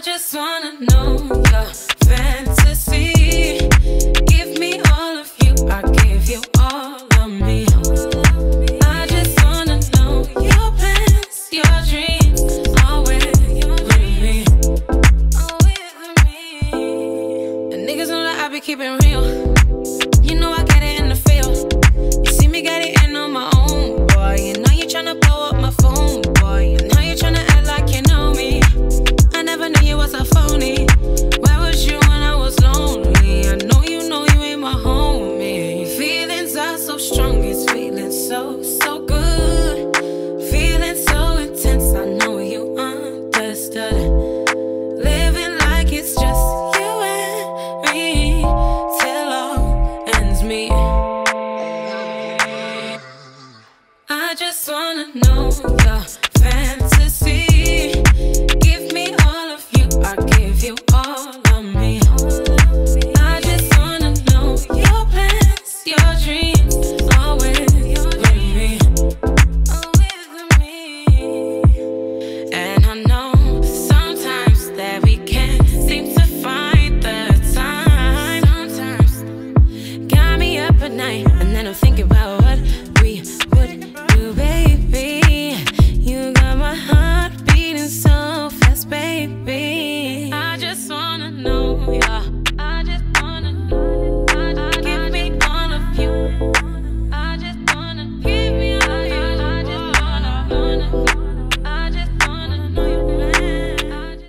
just wanna know your fantasy. Give me all of you, I give you all of me. I just wanna know your plans, your dreams, all with me. And niggas know that I be keeping real. You know I get it in the field. You see me get it in on my own, boy. You know you tryna blow up my phone, boy. You know you tryna act like you know me. I never knew you was a phony. Where was you when I was lonely? I know you ain't my homie. Feelings are so strong, it's feeling so, so good. Feeling so intense, I know you understood. Living like it's just you and me till all ends meet. I just wanna know your fantasy. Give me all of you, I give you all of me. I just wanna know your plans, your dreams, all with me. And I know sometimes that we can't seem to find the time. Sometimes got me up at night, and then I'm thinking about